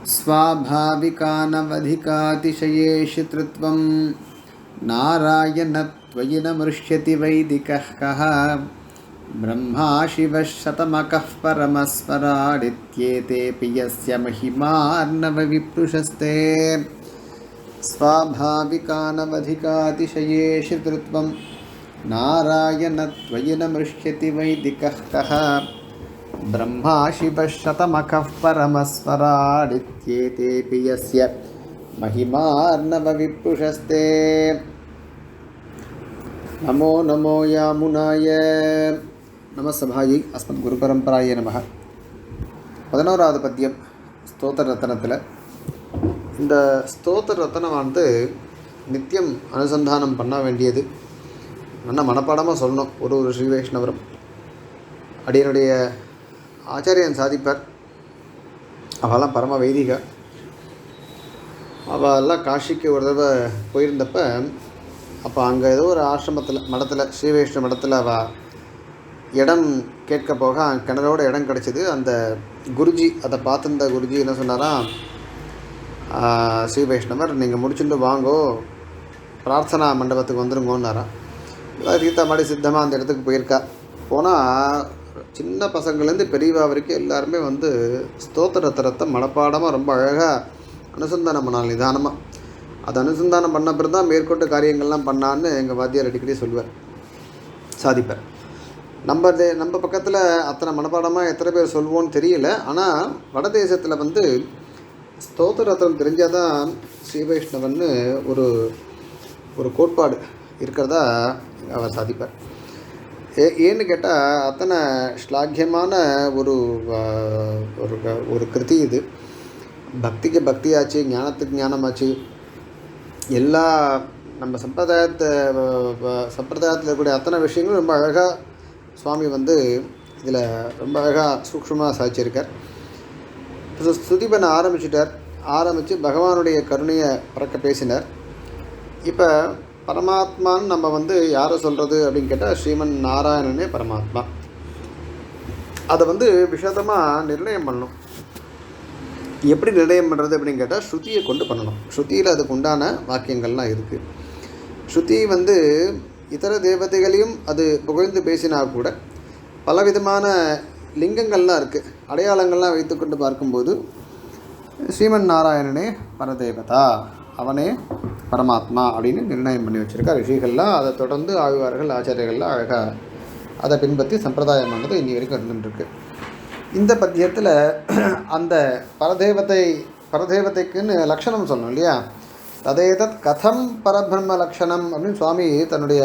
स्वाभाविकानवधिकातिशयेषितृत्वं नारायणत्वयि न मृष्यति वैदिकः कः ब्रह्मा शिवः शतमकः परमस्वराडित्येतेऽपि यस्य महिमार्णवविप्लुषस्ते स्वाभाविकानवधिकातिशयेषितृत्वं नारायणत्वयि न मृष्यति वैदिकः कः ब्रह्मा शिवः शतमखः परमस्वराडित्येतेऽपि यस्य महिमार्णवविप्लुषस्ते नमो नमो यामुनाय நமசபாயை அஸ்மத் குரு பரம்பராய நமக. 11வது பத்தியம் ஸ்தோத்திர ரத்தனத்தில். இந்த ஸ்தோத்திர ரத்தனமானது நித்தியம் அனுசந்தானம் பண்ண வேண்டியது. நல்ல மனப்பாடமாக சொல்லணும். ஒரு ஸ்ரீ வைஷ்ணவரும் அடியனுடைய ஆச்சாரியன் சாதிப்பார். அவெல்லாம் பரம வைதிக. அவெல்லாம் காஷிக்கு ஒரு தடவை போயிருந்தப்ப அப்போ அங்கே ஏதோ ஒரு ஆசிரமத்தில் மடத்தில் ஸ்ரீ வைஷ்ணவ மடத்தில் அவள் இடம் கேட்க போக கிணறோட இடம் கிடச்சிது. அந்த குருஜி அதை பார்த்துருந்த குருஜி என்ன சொன்னாராம், ஸ்ரீ வைஷ்ணவர் நீங்கள் முடிச்சுட்டு வாங்கோ, பிரார்த்தனா மண்டபத்துக்கு வந்துருங்கோன்னாராம். கீதா மாதிரி சித்தமாக அந்த இடத்துக்கு போயிருக்கா. போனால் சின்ன பசங்கள்லேருந்து பெரியவா வரைக்கும் எல்லாருமே வந்து ஸ்தோத்திர ரத்தனத்தை மனப்பாடமாக ரொம்ப அழகாக அனுசந்தானம் பண்ணாங்க. நிதானமாக அது அனுசந்தானம் பண்ண பிறகு தான் மேற்கொண்டு காரியங்கள்லாம் பண்ணான்னு எங்கள் வாத்தியார் அடிக்கடி சொல்லுவார், சாதிப்பார். நம்ம பக்கத்தில் அத்தனை மனப்பாடமாக எத்தனை பேர் சொல்வோன்னு தெரியல. ஆனால் வடதேசத்தில் வந்து ஸ்தோத்திர ரத்தனம் தெரிஞ்சால் தான் ஸ்ரீ வைஷ்ணவன்னு ஒரு கோட்பாடு இருக்கிறதா அவர் சாதிப்பார். ஏன்னு கேட்டால் அத்தனை ஸ்லாக்கியமான ஒரு கிருதி இது. பக்திக்கு பக்தியாச்சு, ஞானத்துக்கு ஞானமாச்சு. எல்லா நம்ம சம்பிரதாயத்தில் இருக்கக்கூடிய அத்தனை விஷயங்களும் ரொம்ப அழகாக சுவாமி வந்து இதில் ரொம்ப அழகாக சூக்ஷ்மமாக சாதிச்சிருக்கார். ஸ்துதி பண்ண ஆரம்பித்து பகவானுடைய கருணையை பறக்க பேசினார். இப்போ பரமாத்மான்னு நம்ம வந்து யாரை சொல்கிறது அப்படின்னு கேட்டால் ஸ்ரீமன் நாராயணனே பரமாத்மா. அதை வந்து விஷதமாக நிர்ணயம் பண்ணணும். எப்படி நிர்ணயம் பண்ணுறது அப்படின்னு கேட்டால் ஸ்ருதியை கொண்டு பண்ணணும். ஸ்ருதியில் அதுக்கு உண்டான வாக்கியங்கள்லாம் இருக்குது. ஸ்ருதி வந்து இதர தேவதைகளையும் அது புகழ்ந்து பேசினா கூட பலவிதமான லிங்கங்கள்லாம் இருக்குது, அடையாளங்கள்லாம் வைத்துக்கொண்டு பார்க்கும்போது ஸ்ரீமன் நாராயணனே பரதேவதா, அவனே பரமாத்மா அப்படின்னு நிர்ணயம் பண்ணி வச்சுருக்கார் ரிஷிகள்லாம். அதை தொடர்ந்து ஆழ்வார்கள் ஆச்சாரியர்கள்லாம் அழகாக அதை பின்பற்றி சம்பிரதாயமானது இன்னி வரைக்கும் இருந்துட்டுருக்கு. இந்த பத்தியத்தில் அந்த பரதேவதைக்குன்னு லக்ஷணம் சொல்லணும் இல்லையா? ததேதத் கதம் பரபிரம்ம லக்ஷணம் அப்படின்னு சுவாமி தன்னுடைய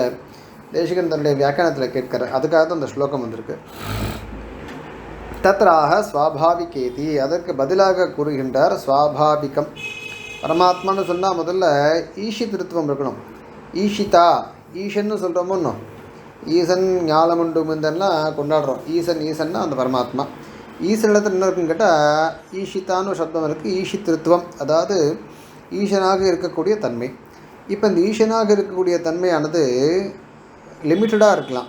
தேசிகன் தன்னுடைய வியாக்கியானத்தில் கேட்கிறார். அதுக்காக தான் அந்த ஸ்லோகம் வந்திருக்கு. தத்ராக ஸ்வாபாவிகேதி, அதற்கு பதிலாக கூறுகின்றார் ஸ்வாபாவிகம். பரமாத்மான்னு சொன்னால் முதல்ல ஈஷித்திருத்துவம் இருக்கணும். ஈஷிதா, ஈஷன்னு சொல்கிறோமோ இன்னும், ஈசன் ஞாலமுண்டு முந்தெல்லாம் கொண்டாடுறோம். ஈசன்னா அந்த பரமாத்மா. ஈசனிடத்தில் என்ன இருக்குன்னு கேட்டால் ஈஷிதான்னு சப்தம் இருக்குது. ஈஷித்திருத்துவம் அதாவது ஈசனாக இருக்கக்கூடிய தன்மை. இப்போ இந்த ஈசனாக இருக்கக்கூடிய தன்மையானது லிமிட்டடாக இருக்கலாம்.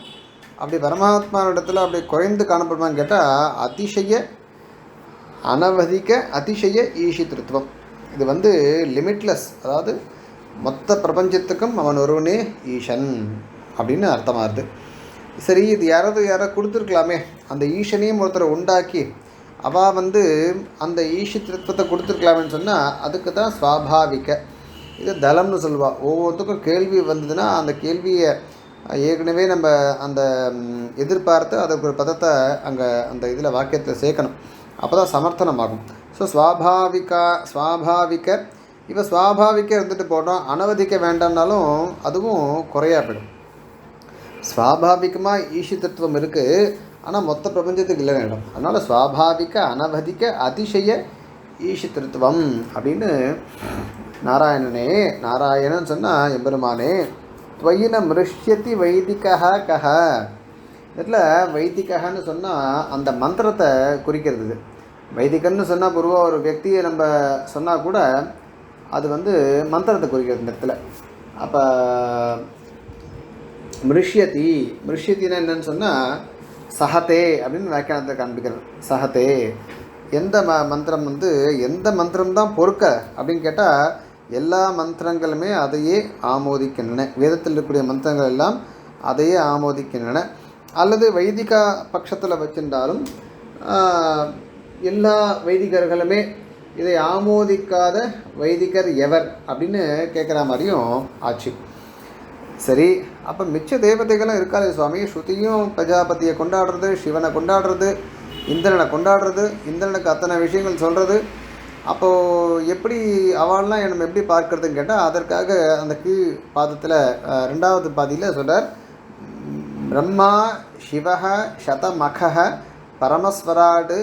அப்படி பரமாத்மாவிடத்தில் அப்படி குறைந்து காணப்படுமான்னு கேட்டால் அதிசய அனவதிக அதிசய ஈஷித்திருத்துவம். இது வந்து லிமிட்லெஸ், அதாவது மொத்த பிரபஞ்சத்துக்கும் அவன் ஒருவனே ஈசன் அப்படின்னு அர்த்தமாகுது. சரி, இது யாரோ கொடுத்துருக்கலாமே, அந்த ஈசனையும் ஒருத்தரை உண்டாக்கி அவள் வந்து அந்த ஈஷித்திருத்துவத்தை கொடுத்துருக்கலாமேன்னு சொன்னால் அதுக்கு தான் ஸ்வாபாவிக. இது தலம்னு சொல்லுவாள். ஒவ்வொருத்துக்கும் கேள்வி வந்ததுன்னா அந்த கேள்வியை ஏற்கனவே நம்ம அந்த எதிர்பார்த்து அதுக்கு ஒரு பதத்தை அங்கே அந்த இதில் வாக்கியத்தில் சேர்க்கணும். அப்போ தான் சமர்த்தனமாகும். ஸோ ஸ்வாபாவிக இப்போ ஸ்வாபாவிக்க இருந்துட்டு போட்டோம், அனவதிக்க வேண்டாம்னாலும் அதுவும் குறையா போயிடும். ஸ்வாபாவிகமாக ஈஷித்திருத்துவம் இருக்குது, ஆனால் மொத்த பிரபஞ்சத்துக்கு இல்லை இடம். அதனால் ஸ்வாபாவிக அனவதிக்க அதிசய ஈஷித்திருத்துவம் அப்படின்னு நாராயணன் சொன்னால் எம்பெருமானே துவயின மிருஷ்யதி வைதிகா கஹ. இதில் வைதிகன்னு சொன்னால் அந்த மந்திரத்தை குறிக்கிறது. வைதிகன்னு சொன்னால் பொதுவாக ஒரு வியக்தியை நம்ம சொன்னால் கூட அது வந்து மந்திரத்தை குறிக்கிறது இந்த இடத்துல. அப்போ மிருஷ்யத்தின்னா என்னன்னு சொன்னால் சஹதே அப்படின்னு வியாக்கியானத்தை காண்பிக்கிறது. சஹதே எந்த மந்திரம் வந்து எந்த மந்திரம்தான் பொறுக்க அப்படின்னு கேட்டால் எல்லா மந்திரங்களுமே அதையே ஆமோதிக்கின்றன. வேதத்தில் இருக்கக்கூடிய மந்திரங்கள் எல்லாம் அதையே ஆமோதிக்கின்றன. அல்லது வைதிக பட்சத்தில் வச்சிருந்தாலும் எல்லா வைதிகர்களுமே இதை ஆமோதிக்காத வைதிகர் எவர் அப்படின்னு கேட்குற மாதிரியும் ஆச்சு. சரி, அப்போ மிச்ச தேவதைகளும் இருக்காளே சுவாமி, ஸ்ருதியும் பிரஜாபதியை கொண்டாடுறது, சிவனை கொண்டாடுறது, இந்திரனை கொண்டாடுறது, இந்திரனுக்கு அத்தனை விஷயங்கள் சொல்கிறது. அப்போது எப்படி அவள்லாம் நம்ம எப்படி பார்க்குறதுன்னு கேட்டால் அதற்காக அந்த கீழ் பாதத்தில் 2வது பாதியில் சொல்கிறார், பிரம்மா சிவஹ சதமகஹ பரமஸ்வராடு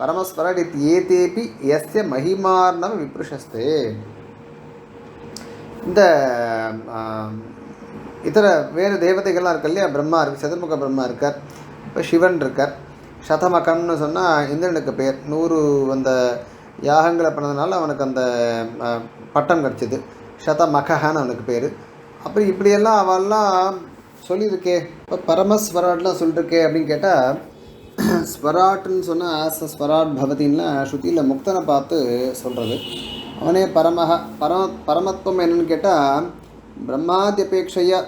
பரமஸ்வராட் ஏதேபி எஸ்ய மகிமார்ணவ விப்ருஷஸ்தே. இந்த இதர வேறு தேவதைகள்லாம் இருக்கு இல்லையா, பிரம்மா இருக்குது, சதுர்முக பிரம்மா இருக்கார், இப்போ சிவன் இருக்கார். சதமகன்னு சொன்னால் இந்திரனுக்கு பேர். 100 அந்த யாகங்களை பண்ணதுனால அவனுக்கு அந்த பட்டம் கிடச்சிது, சதமகன்னு அவனுக்கு பேர். அப்புறம் இப்படியெல்லாம் அவெல்லாம் சொல்லியிருக்கே. இப்போ பரமஸ்வராட்லாம் சொல்லியிருக்கே அப்படின்னு கேட்டால், ஸ்வராட்டுன்னு சொன்னால் ஆச ஸ்வராட் பவதின்லாம் ஸ்ருதியில் முக்தனை பார்த்து சொல்கிறது. அவனே பரமத்துவம் என்னன்னு கேட்டால் பிரம்மாதியபேட்சையா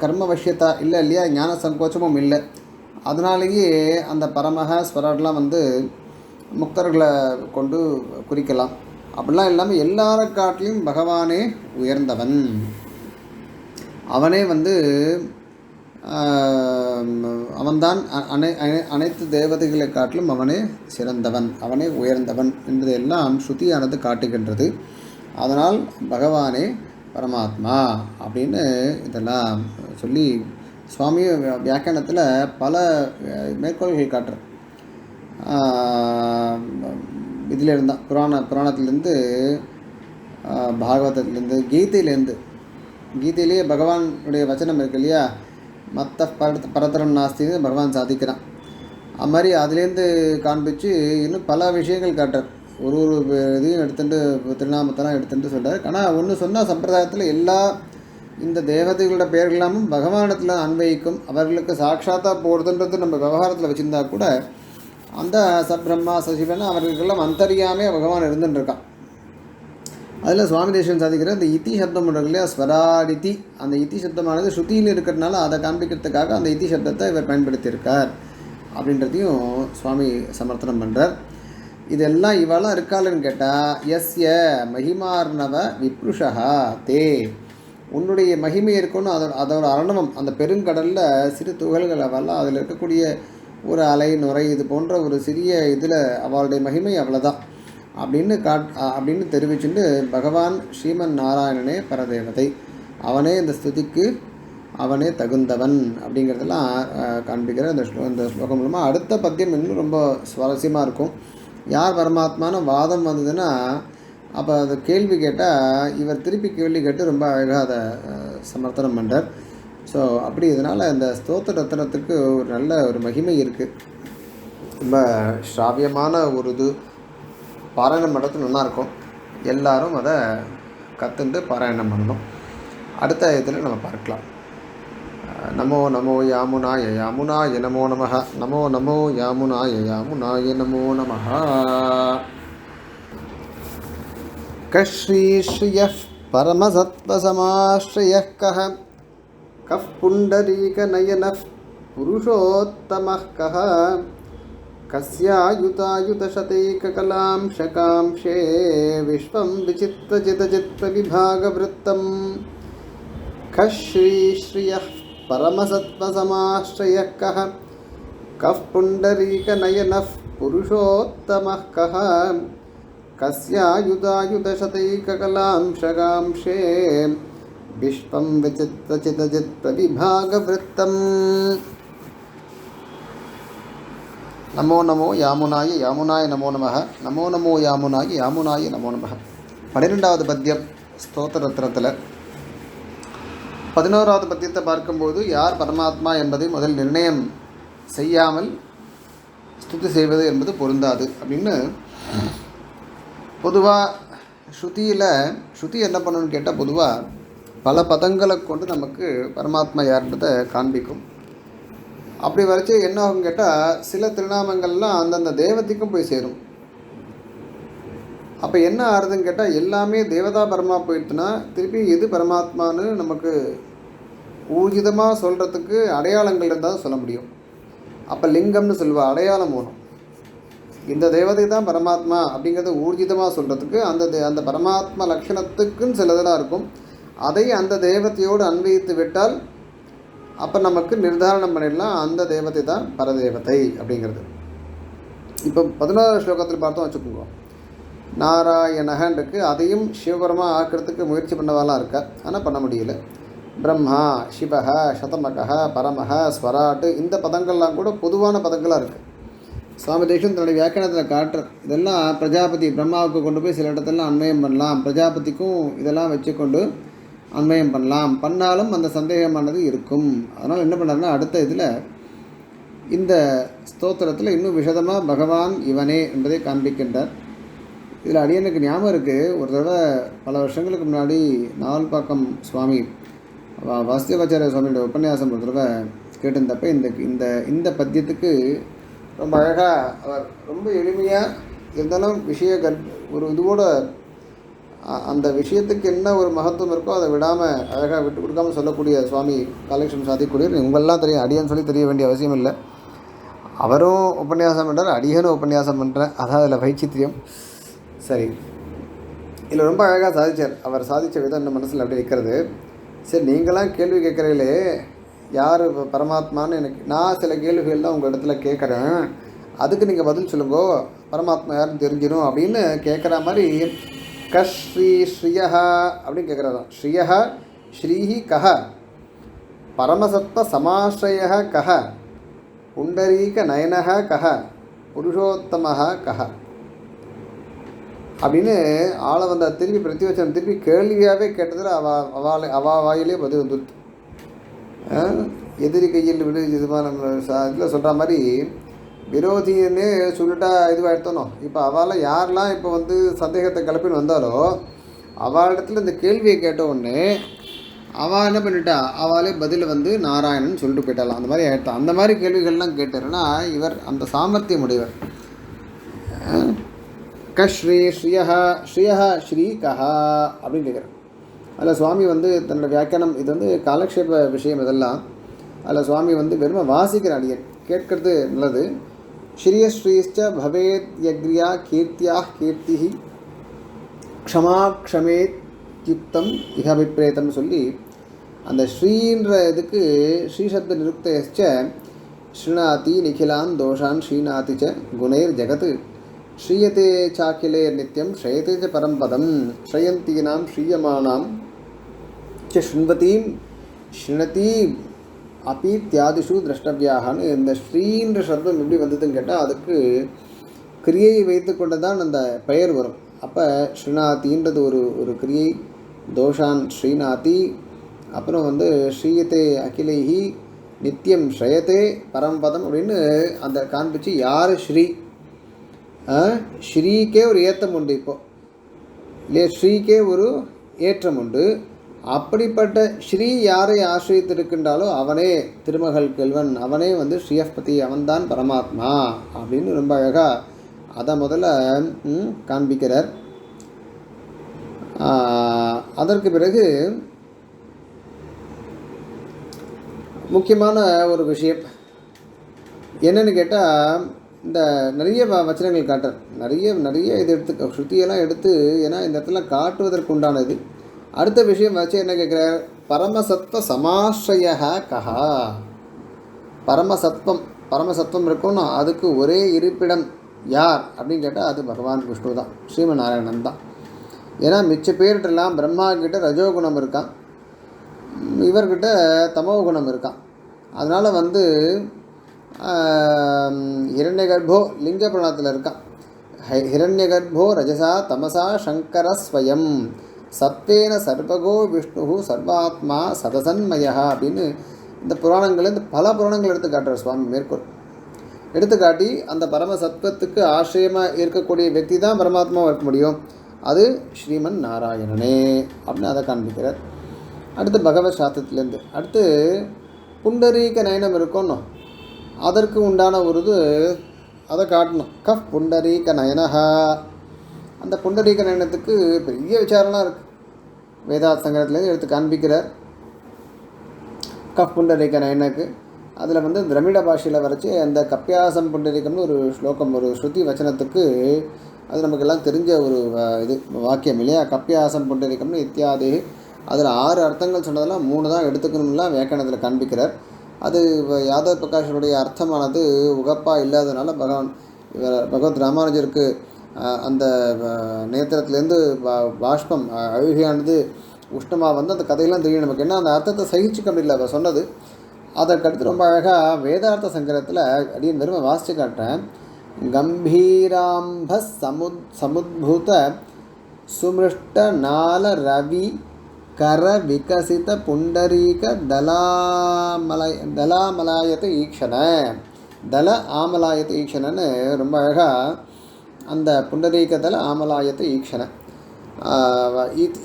கர்மவசியத்தா இல்லை இல்லையா, ஞான சங்கோச்சமும் இல்லை. அதனாலேயே அந்த பரமஹ ஸ்வராட்லாம் வந்து முக்தர்களை கொண்டு குறிக்கலாம். அப்படிலாம் இல்லாமல் எல்லார காட்டிலையும் பகவானே உயர்ந்தவன், அவனே வந்து அவன்தான் அனைத்து தேவதைகளை காட்டிலும் அவனே சிறந்தவன், அவனே உயர்ந்தவன் என்பதையெல்லாம் ஸ்ருதியானது காட்டுகின்றது. அதனால் பகவானே பரமாத்மா அப்படின்னு இதெல்லாம் சொல்லி சுவாமி வியாக்கியானத்தில் பல மேற்கோள்கள் காட்டுற. இதில் இருந்தால் புராணத்திலேருந்து, பாகவதத்துலேருந்து, கீதையிலேயே பகவானுடைய வச்சனம் இருக்கு இல்லையா, மற்ற பரதரம் நாஸ்தின்னு பகவான் சாதிக்கிறான். அது மாதிரி அதுலேருந்து காண்பிச்சு இன்னும் பல விஷயங்கள் காட்டுறார். ஒரு இதையும் எடுத்துகிட்டு திருநாமத்தெல்லாம் எடுத்துகிட்டு சொல்கிறார். ஆனால் ஒன்று சொன்னால் சம்பிரதாயத்தில் எல்லா இந்த தேவதைகளோட பெயர்கள் எல்லாமும் பகவானத்தில் அன்வயிக்கும். அவர்களுக்கு சாட்சாத்தாக போகிறதுன்றது நம்ம விவகாரத்தில் வச்சுருந்தா கூட அந்த சப்ரம்மா சசிவன் அவர்களுக்கெல்லாம் அந்தரியாமே பகவான் இருந்துட்டுருக்கான். அதில் சுவாமி தேசிகன் சாதிக்கிற அந்த இத்தி சப்தம் பண்ணுறது இல்லையா, ஸ்வராடித்தி, அந்த இத்தி சப்தமானது ஸ்ருதியில் இருக்கிறதுனால அதை காண்பிக்கிறதுக்காக அந்த இத்தி சப்தத்தை இவர் பயன்படுத்தியிருக்கார் அப்படின்றதையும் சுவாமி சமர்த்தனம் பண்ணுறார். இதெல்லாம் இவெல்லாம் இருக்காளுன்னு கேட்டால், எஸ்ய மகிமார்ணவ விப்ருஷா தே, உன்னுடைய மகிமை இருக்கணும், அதோட அரணவம் அந்த பெருங்கடலில் சிறு துகள்கள் அவெல்லாம் அதில் இருக்கக்கூடிய ஒரு அலை நுரை இது போன்ற ஒரு சிறிய இதில் அவளுடைய மகிமை அவ்வளோதான் அப்படின்னு தெரிவிச்சுட்டு பகவான் ஸ்ரீமன் நாராயணனே பரதேவதை, அவனே இந்த ஸ்துதிக்கு அவனே தகுந்தவன் அப்படிங்கிறதெல்லாம் காண்பிக்கிற இந்த ஸ்லோகம் மூலமாக. அடுத்த பத்தியம் இன்னும் ரொம்ப சுவாரஸ்யமாக இருக்கும். யார் பரமாத்மான வாதம் வந்ததுன்னா அப்போ அதை கேள்வி கேட்டால் இவர் திருப்பி கேள்வி கேட்டு ரொம்ப அழகாக அதை சமர்த்தனம் பண்ணுறார். ஸோ அப்படி இதனால் இந்த ஸ்தோத்திர ரத்னத்துக்கு ஒரு நல்ல ஒரு மகிமை இருக்குது. ரொம்ப ஸ்ராவியமான ஒரு இது பாராயணம் பண்ணுறது நல்லாயிருக்கும். எல்லாரும் அதை கற்றுண்டு பாராயணம் பண்ணணும். அடுத்த இதில் நம்ம பார்க்கலாம். நமோ நமோ யாமுனாய யாமுனாய நமோ நமஹ. நமோ நமோ யாமுனாய யாமுனாய நமோ நமஹ. கஸ்ரீஸ்ரீயः பரமசத்வசமாஸ்ரயः கः கஃப் புண்டரீகநயனः புருஷோத்தமः கः கஸ்யாயுதாயுதசதைககலாம்ஷகாம்ஷே விஸ்வம் விசித்ரஜிதஜித்ரவிபாகவృத்தம். கஸ்ரீஸ்ரீயः பரமசத்வசமாஸ்ரயः கः கஃப் புண்டரீகநயனः புருஷோத்தமः கः கஸ்யாயுதாயுதசதைககலாம்ஷகாம்ஷே விஸ்வம் விசித்ரஜிதஜித்ரவிபாகவృத்தம். நமோ நமோ யாமுனாய யாமுனாய நமோ நமஹ. நமோ நமோ யாமுனாய யாமுனாய நமோ நமஹ. 12வது பத்தியம் ஸ்தோத்திர ரத்னத்தில் 11வது பத்தியத்தை பார்க்கும்போது யார் பரமாத்மா என்பதை முதல் நிர்ணயம் செய்யாமல் ஸ்துதி செய்வது என்பது பொருந்தாது அப்படின்னு பொதுவாக ஸ்ருதி என்ன பண்ணணும்னு கேட்டால் பொதுவாக பல பதங்களை கொண்டு நமக்கு பரமாத்மா யார்ன்றதை காண்பிக்கும். அப்படி வரைச்சி என்ன ஆகும் கேட்டால் சில திருநாமங்கள்லாம் அந்தந்த தேவதைக்கும் போய் சேரும். அப்போ என்ன ஆறுதுன்னு கேட்டால் எல்லாமே தேவதா பரமா போயிடுச்சுன்னா திருப்பி எது பரமாத்மான்னு நமக்கு ஊர்ஜிதமாக சொல்கிறதுக்கு அடையாளங்கள் இருந்தால் சொல்ல முடியும். அப்போ லிங்கம்னு சொல்லுவா, அடையாளம் வேணும். இந்த தேவதை தான் பரமாத்மா அப்படிங்கிறத ஊர்ஜிதமாக சொல்கிறதுக்கு அந்த பரமாத்மா லட்சணத்துக்குன்னு சிலதெல்லாம் இருக்கும். அதை அந்த தேவதையோடு அன்வயித்து விட்டால் அப்போ நமக்கு நிர்தாரணம் பண்ணிடலாம் அந்த தேவதை தான் பரதேவதை அப்படிங்கிறது. இப்போ 11வது ஸ்லோகத்தில் பார்த்தோம் வச்சுக்கோங்க, நாராயணகன் இருக்குது. அதையும் சிவபரமாக ஆக்கிறதுக்கு முயற்சி பண்ணவாலாம் இருக்கா, ஆனால் பண்ண முடியல. பிரம்மா, சிவக, சதமக, பரமக, ஸ்வராட்டு இந்த பதங்கள்லாம் கூட பொதுவான பதங்களாக இருக்குது. சுவாமி தேசம் தன்னுடைய வியாக்கியானத்தில் காட்டுற இதெல்லாம் பிரஜாபதி பிரம்மாவுக்கு கொண்டு போய் சில இடத்துல அன்வயம் பண்ணலாம், பிரஜாபதிக்கும் இதெல்லாம் வச்சுக்கொண்டு அன்வயம் பண்ணாலும் அந்த சந்தேகமானது இருக்கும். அதனால் என்ன பண்ணுறாருன்னா அடுத்த இதில் இந்த ஸ்தோத்திரத்தில் இன்னும் விசதமாக பகவான் இவனே என்பதை காண்பிக்கின்றார். இதில் அடியனுக்கு ஞாபகம் இருக்குது, ஒரு தடவை பல வருஷங்களுக்கு முன்னாடி நாவல்பாக்கம் சுவாமி வாசுதேவாச்சாரிய சுவாமியோட உபன்யாசம் ஒரு தடவை கேட்டிருந்தப்ப இந்த இந்த பத்தியத்துக்கு ரொம்ப அழகாக அவர் ரொம்ப எளிமையாக இருந்தாலும் ஒரு இதுவோட அந்த விஷயத்துக்கு என்ன ஒரு மகத்துவம் இருக்கோ அதை விடாமல் அழகாக விட்டு கொடுக்காமல் சொல்லக்கூடிய சுவாமி காலக்ஷேபம் சாதிக்கூடியவர். உங்களெல்லாம் தெரியும், அடியன்னு சொல்லி தெரிய வேண்டிய அவசியம் இல்லை. அவரும் உபன்யாசம் பண்ணுறார், அடியனும் உபன்யாசம் பண்ணுறேன், அதான் அதில் வைச்சித்திரியம். சரி, இதில் ரொம்ப அழகாக சாதித்தார். அவர் சாதித்த விதம் என்ன மனசில் அப்படி இருக்கிறது. சரி, நீங்களாம் கேள்வி கேட்குறீங்களே யார் பரமாத்மான்னு நான் சில கேள்விகள் தான் உங்கள் இடத்துல கேட்குறேன், அதுக்கு நீங்கள் பதில் சொல்லுங்கோ, பரமாத்மா யாருன்னு தெரிஞ்சிடும் அப்படின்னு கேட்குற மாதிரி கஸ்ரீ ஸ்ரீயா அப்படின்னு கேட்குறதான். ஸ்ரீயா ஸ்ரீஹி கஹ, பரமசத்வ சமாஸ்ரய கஹ, புண்டரீக நயனக கஹ, புருஷோத்தம கஹ அப்படின்னு ஆளை வந்த திருப்பி பிரதிவச்சனம் திருப்பி கேள்வியாகவே கேட்டதில் அவா வாயிலே பதில் வந்துடுது. எதிரி கையில் விடு இதுமான இதில் சொல்கிற மாதிரி விரோதின்னு சொல்லிட்டா இதுவாக எடுத்தோம். இப்போ அவளை யாரெல்லாம் இப்போ சந்தேகத்தை கிளப்பின்னு வந்தாலோ அவளிடத்துல இந்த கேள்வியை கேட்ட உடனே அவள் என்ன பண்ணிட்டா, அவளே பதில் நாராயணன் சொல்லிட்டு போயிட்டாலாம். அந்த மாதிரி ஆகிட்டான். அந்த மாதிரி கேள்விகள்லாம் கேட்டாருன்னா இவர் அந்த சாமர்த்தியம் உடையவர். கஸ்ரீ ஸ்ரீயா ஸ்ரீயா ஸ்ரீ கஹா அப்படின்னு கேட்குறார். அதில் சுவாமி தன்னோட வியாக்கியானம் இது காலக்ஷேப விஷயம் இதெல்லாம். அதில் சுவாமி வெறுமை வாசிக்கிற அடியன் கேட்கறது நல்லது. ஸ்ரீயஸ்ரீஷ்ச பவேத் யக்ரியா கீர்த்தியா கீர்த்தி க்ஷமா க்ஷமேத் யுக்தம் இஹபிப்ரேதம்னு சொல்லி அந்த ஸ்ரீன்ற இதுக்கு ஸ்ரீசப்த நிருக்தயச்ச ஸ்ரீநாதி நிகிலான் தோஷான் ஸ்ரீநாதி ச குணைர் ஜகத் ஸ்ரீயதே சாக்கிலே நித்யம் ஸ்ரயதே ச பரம்பதம் ஸ்ரயந்தீனாம் ஸ்ரீயமானாம் ச ஸ்ருண்வதீம் ஸ்ருணதி அபீத்யாதிஷு திரஷ்டவியாகனு இந்த ஸ்ரீன்ற சப்தம் எப்படி வந்ததுன்னு கேட்டால் அதுக்கு கிரியை வைத்து கொண்டு தான் அந்த பெயர் வரும். அப்போ ஸ்ரீநாத்தின்றது ஒரு கிரியை, தோஷான் ஸ்ரீநாதி, அப்புறம் ஸ்ரீயத்தே அகிலேஹி நித்தியம் ஸ்ரயத்தே பரம்பதம் அப்படின்னு அந்த காண்பிச்சு யார் ஸ்ரீ ஸ்ரீக்கே ஒரு ஏத்தம் உண்டு. இப்போது இல்லையா, ஸ்ரீக்கே ஒரு ஏற்றம் உண்டு. அப்படிப்பட்ட ஸ்ரீ யாரை ஆசிரியத்திருக்கின்றாலோ அவனே திருமகள் கெல்வன், அவனே ஸ்ரீயப்பதி, அவன்தான் பரமாத்மா அப்படின்னு ரொம்ப அழகாக அதை முதல்ல காண்பிக்கிறார். அதற்கு பிறகு முக்கியமான ஒரு விஷயம் என்னன்னு கேட்டால், இந்த நிறைய வச்சனங்கள் காட்டுறார். நிறைய இது எடுத்து ஸ்ருதியெல்லாம் எடுத்து, ஏன்னா இந்த இடத்துல காட்டுவதற்கு உண்டானது. அடுத்த விஷயம் வச்சு என்ன கேட்குறார், பரமசத்வ சமாஸ்ரய கஹா. பரமசத்வம் இருக்கும்னா அதுக்கு ஒரே இருப்பிடம் யார் அப்படின்னு கேட்டால் அது பகவான் விஷ்ணு தான், ஸ்ரீமன் நாராயணன் தான். ஏன்னா மிச்ச பேர்கிட்டலாம் பிரம்மா கிட்ட ரஜோகுணம் இருக்கான், இவர்கிட்ட தமோ குணம் இருக்கான். அதனால் ஹிரண்யகர்போ லிங்க பிரணத்தில் இருக்கான். ஹிரண்யகர்போ ரஜசா தமசா சங்கர ஸ்வயம் சத்வேன சர்வகோ விஷ்ணு சர்வாத்மா சதசன்மயா அப்படின்னு இந்த புராணங்கள் பல புராணங்கள் எடுத்து காட்டுற சுவாமி மேற்கோள் எடுத்துக்காட்டி அந்த பரமசத்வத்துக்கு ஆசிரியமாக இருக்கக்கூடிய వ్యక్తి தான் பரமாத்மாவாக இருக்க முடியும். அது ஸ்ரீமன் நாராயணனே அப்படின்னு அதை காண்பிக்கிறார். அடுத்து பகவத் சாஸ்திரத்துலேருந்து அடுத்து புண்டரீக நயனம் இருக்கணும். அதற்கு உண்டான ஒரு இது அதை காட்டணும். கஃப் புண்டரீக நயனஹா. அந்த புண்டரீக நயனத்துக்கு பெரிய விசாரம்லாம் இருக்குது. வேதாத் சங்கரத்துலேருந்து எடுத்து காண்பிக்கிறார். கஃப் புண்டரீக நயனுக்கு அதில் வந்து திரமிட பாஷையில் வரைச்சி அந்த கப்பியாசம் புண்டரீகம்னு ஒரு ஸ்லோகம், ஒரு ஸ்ருதி வச்சனத்துக்கு அது நமக்கெல்லாம் தெரிஞ்ச ஒரு இது வாக்கியம் இல்லையா? கப்பியாசம் புண்டரீகம்னு இத்தியாதி. அதில் 6 அர்த்தங்கள் சொன்னதெல்லாம் 3 தான் எடுத்துக்கணும்லாம் வியாக்கியானத்தில் காண்பிக்கிறார். அது யாதவ பிரகாஷனுடைய அர்த்தமானது உகப்பாக இல்லாதனால பகவத் ராமானுஜருக்கு அந்த நேத்திரத்துலேருந்து பாஷ்பம் அழுகையானது உஷ்ணமாக வந்து அந்த கதையெல்லாம் தெரியும் நமக்கு. என்ன அந்த அர்த்தத்தை சகிச்சுக்க முடியல அவர் சொன்னது. அதற்கடுத்து ரொம்ப அழகாக வேதார்த்த சங்கரத்தில் அப்படின்னு வெறும் வாசித்து காட்டுறேன். கம்பீராம்ப சமுத்பூத சுமிருஷ்ட நால ரவி கர விகசித புண்டரீக தலாமலாயத்தை ஈக்ஷண. தல ஆமலாயத்தை ஈக்ஷணன்னு ரொம்ப அழகாக அந்த புண்டரீக தல ஆமலாயத்தை ஈக்ஷண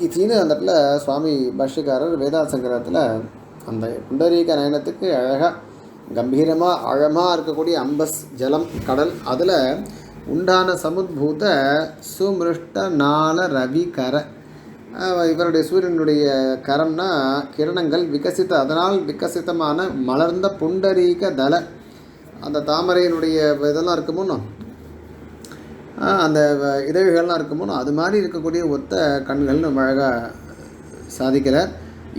இத்தின்னு அந்த இடத்துல சுவாமி பாஷ்யக்காரர் வேதார்த்த சங்கரத்தில் அந்த புண்டரீக நயனத்துக்கு அழகாக கம்பீரமாக ஆழமாக இருக்கக்கூடிய அம்பஸ் ஜலம் கடல், அதில் உண்டான சமுத்பூத சுமிருஷ்ட நாள ரவி கர, இவருடைய சூரியனுடைய கரம்னா கிரணங்கள் விகசித்த, அதனால் விகசித்தமான மலர்ந்த புண்டரீக தல, அந்த தாமரையினுடைய இதெல்லாம் இருக்குமோன்னு அந்த இதழ்கள்லாம் இருக்குமோன்னு அது மாதிரி இருக்கக்கூடிய ஒத்த கண்கள்னு அழகாக சாதிக்கிறார்.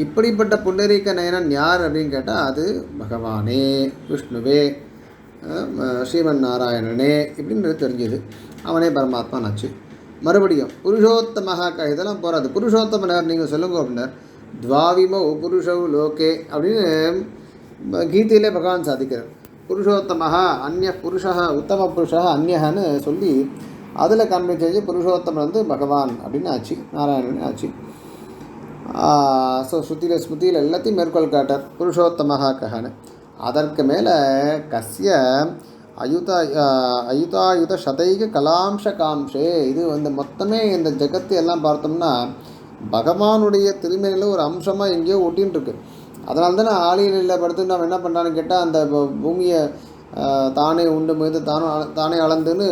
இப்படிப்பட்ட புண்டரீக நயனன் யார் அப்படின்னு கேட்டால் அது பகவானே, விஷ்ணுவே, ஸ்ரீமன் நாராயணனே இப்படின்றது தெரிஞ்சுது. அவனே பரமாத்மா நாச்சு. மறுபடியும் புருஷோத்தமஹா இதெல்லாம் போகாது. புருஷோத்தமனார் நீங்கள் சொல்லுங்க அப்படின்னார். துவாவிமோ புருஷவு லோகே அப்படின்னு கீதையிலே பகவான் சாதிக்கிறார். புருஷோத்தமஹா அந்நிய புருஷா உத்தம புருஷா அந்நியன்னு சொல்லி அதில் காண்பிச்சு புருஷோத்தமன் வந்து பகவான் அப்படின்னு ஆச்சு, நாராயணன் ஆச்சு. ஸோ ஸ்ருதியில் ஸ்மிருதியில் எல்லாத்தையும் மேற்கோள் காட்டார் புருஷோத்தமஹா கஹன்னு. அதற்கு மேலே கஸ்ய அயுதாயுத சதைக கலாம்ச காம்ஷே. இது வந்து மொத்தமே இந்த ஜெகத்து எல்லாம் பார்த்தோம்னா பகவானுடைய திருமேனியில் ஒரு அம்சமாக எங்கேயோ ஒட்டின்னு இருக்கு. அதனால தானே ஆளியில் படுத்து நம்ம என்ன பண்ணுறான்னு கேட்டால் அந்த பூமியை தானே உண்டு மீது தானே அளந்துன்னு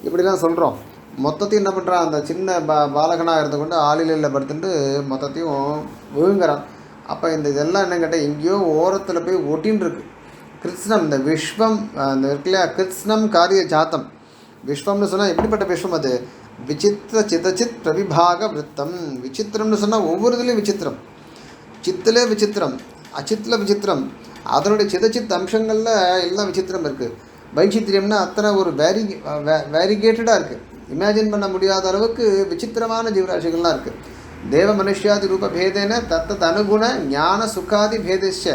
இப்படிலாம் சொல்கிறோம். மொத்தத்தையும் என்ன பண்ணுறான், அந்த சின்ன பாலகனாக இருந்து கொண்டு ஆளிலையில் படுத்துட்டு மொத்தத்தையும் விழுங்குறான். அப்போ இந்த இதெல்லாம் என்ன கேட்டால் எங்கேயோ ஓரத்தில் போய் ஒட்டின்னு இருக்கு. கிருஷ்ணம் இந்த விஸ்வம் அந்த இருக்குல்லையா, கிருஷ்ணம் காரிய ஜாத்தம். விஸ்வம்னு சொன்னால் எப்படிப்பட்ட விஸ்வம் அது? விசித்திர சிதச்சித் பிரவிபாக விருத்தம். விசித்திரம்னு சொன்னால் ஒவ்வொரு இதுலேயும் விசித்திரம். சித்திலே விசித்திரம், அச்சித்தில் விசித்திரம், அதனுடைய சிதச்சித் அம்சங்களில் எல்லாம் விசித்திரம் இருக்குது. வைச்சித்திரியம்னா அத்தனை ஒரு வேரிகேட்டடாக இருக்குது. இமேஜின் பண்ண முடியாத அளவுக்கு விசித்திரமான ஜீவராசிகள்லாம் இருக்குது. தேவ மனுஷியாதி ரூப பேதேன தத்தத் அனுகுண ஞான சுகாதி பேதிச்ச.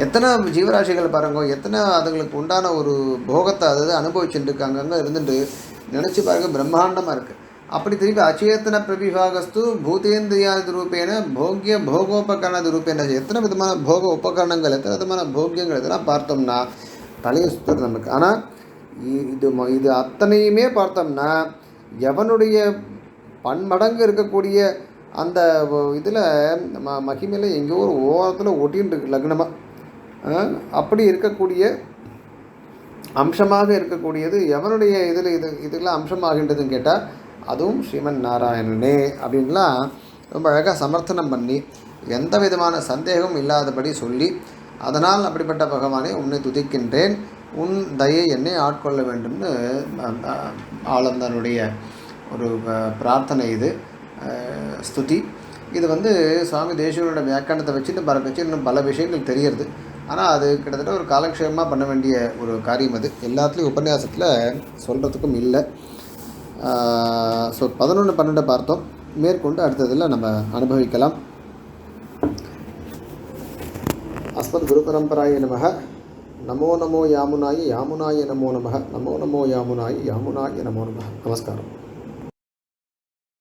எத்தனை ஜீவராசிகள் பாருங்க, எத்தனை அதுங்களுக்கு உண்டான ஒரு போகத்தை அதாவது அனுபவிச்சுட்டு அங்கங்கே இருந்துட்டு நினச்சி பாருங்க, பிரம்மாண்டமாக இருக்குது. அப்படி திருப்பி அச்சேத்தன பிரபிபாகஸ்து பூதேந்திரியாதி ரூபேன போக்கிய போகோபகரண ரூபேன எத்தனை விதமான போக உபகரணங்கள், எத்தனை விதமான போக்கியங்கள் இதெல்லாம் பார்த்தோம்னா தலையை சுற்றுறது நமக்கு. ஆனால் இது அத்தனையுமே பார்த்தோம்னா எவனுடைய பன்மடங்கு இருக்கக்கூடிய அந்த இதில் மகிமையில் எங்கேயோ ஒரு ஓரத்தில் ஒட்டின்னு இருக்கு லக்னமாக. அப்படி இருக்கக்கூடிய அம்சமாக இருக்கக்கூடியது எவனுடைய இதில் இதெல்லாம் அம்சமாகின்றதுன்னு கேட்டால் அதுவும் ஸ்ரீமன் நாராயணனே அப்படின்லாம் ரொம்ப அழகாக சமர்த்தனம் பண்ணி எந்த விதமான சந்தேகமும் இல்லாதபடி சொல்லி, அதனால் அப்படிப்பட்ட பகவானே உன்னை துதிக்கின்றேன், உன் தயை என்னை ஆட்கொள்ள வேண்டும்னு ஆளந்தனுடைய ஒரு பிரார்த்தனை. இது ஸ்துதி. இது வந்து சுவாமி தேசிகனோட வியாக்கியானத்தை வச்சுட்டு பறக்கச்சு இன்னும் பல விஷயங்கள் தெரியறது. ஆனால் அது கிட்டத்தட்ட ஒரு காலக்ஷேபமாக பண்ண வேண்டிய ஒரு காரியம். அது எல்லாத்துலேயும் உபன்யாசத்தில் சொல்கிறதுக்கும் இல்லை. ஸோ 11, 12 பார்த்தோம். மேற்கொண்டு அடுத்ததில் நம்ம அனுபவிக்கலாம். அஸ்மத் குரு பரம்பராய நமஹ. நமோ நமோ யாமுனாய யாமுனாய நமோ நமஹ. நமோ நமோ யாமுனாய யாமுனாய நமோ நமஹ. நமஸ்காரம்.